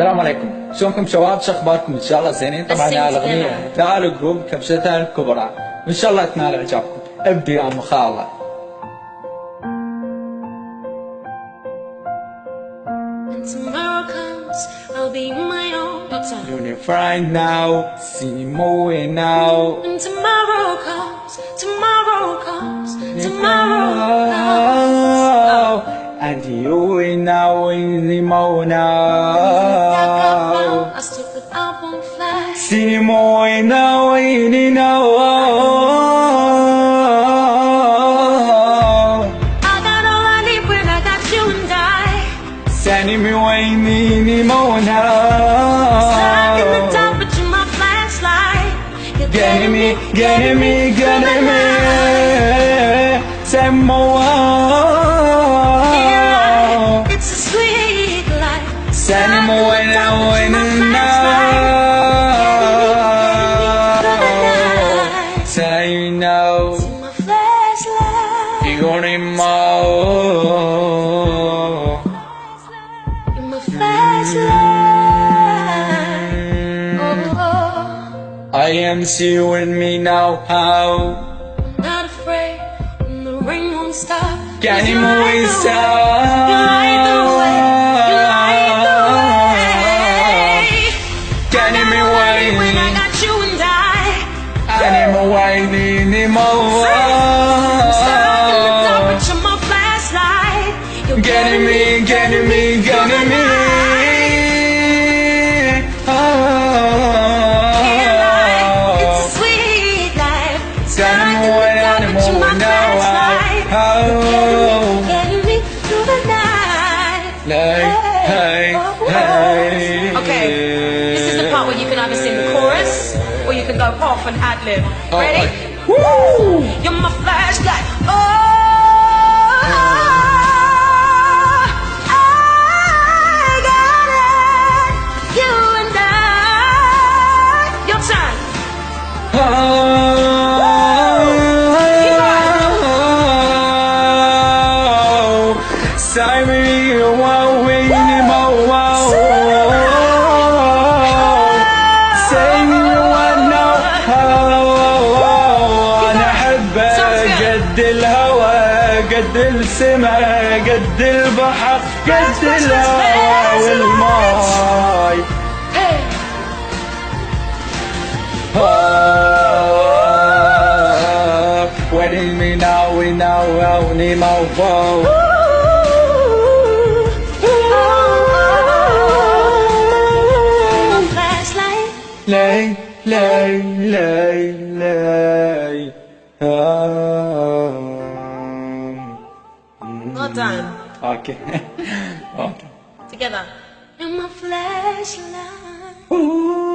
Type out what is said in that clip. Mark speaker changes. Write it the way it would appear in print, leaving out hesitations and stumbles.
Speaker 1: السلام عليكم، شلونكم شباب؟ شو اخباركم؟ ان شاء الله زينين. طبعا هاي الاغنيه تعالوا قوم كبستها الكبرى، وان شاء الله تنال اعجابكم. ابدي يا ام خاله.
Speaker 2: Tomorrow comes, I'll be my own.
Speaker 1: Doing it right now, see me moving now.
Speaker 2: And tomorrow comes, tomorrow comes, tomorrow comes.
Speaker 1: And you will now in the more now.
Speaker 2: I still could up on fly.
Speaker 1: See me moving now in the now.
Speaker 2: I got all I need when I got you and I.
Speaker 1: Sending me away in the more now.
Speaker 2: Stuck in the dark, but you're my flashlight. You're
Speaker 1: Getting me, getting me, getting me. Send more.
Speaker 2: It's a sweet life.
Speaker 1: Send me away now in the now. Say you know.
Speaker 2: My flashlight.
Speaker 1: You're gonna more.
Speaker 2: You're my flashlight. Oh.
Speaker 1: I am see you with me now. How?
Speaker 2: Not afraid when the rain won't stop.
Speaker 1: Can you
Speaker 2: You
Speaker 1: move
Speaker 2: light
Speaker 1: it
Speaker 2: the way, you light the way, you light the way.
Speaker 1: Can you move away?
Speaker 2: When I got you and I.
Speaker 1: I am away anymore.
Speaker 2: Stuck in the dark, but you're my flashlight. You're
Speaker 1: Getting me, getting me, getting me.
Speaker 2: It's a sweet life.
Speaker 1: Can you move away anymore now?
Speaker 2: Getting me through the night.
Speaker 1: Hey, hey, hey.
Speaker 3: Okay, this is the part where you can either sing the chorus or you can go off and ad-lib. Ready?
Speaker 1: Woo!
Speaker 3: You're my flashlight. Oh, I got it. You and I. Your turn.
Speaker 1: Say me wow, we wow. Say me what now. أنا أحبك قد الهوى قد السماء قد البحر قد الهوى والماي. Wedding me now, we now, we now,
Speaker 2: Flashlight.
Speaker 1: lay, lay, lay, lay.
Speaker 3: Well done.
Speaker 1: Okay. Okay.
Speaker 3: Together.
Speaker 2: You're my flashlight.
Speaker 1: Ooh.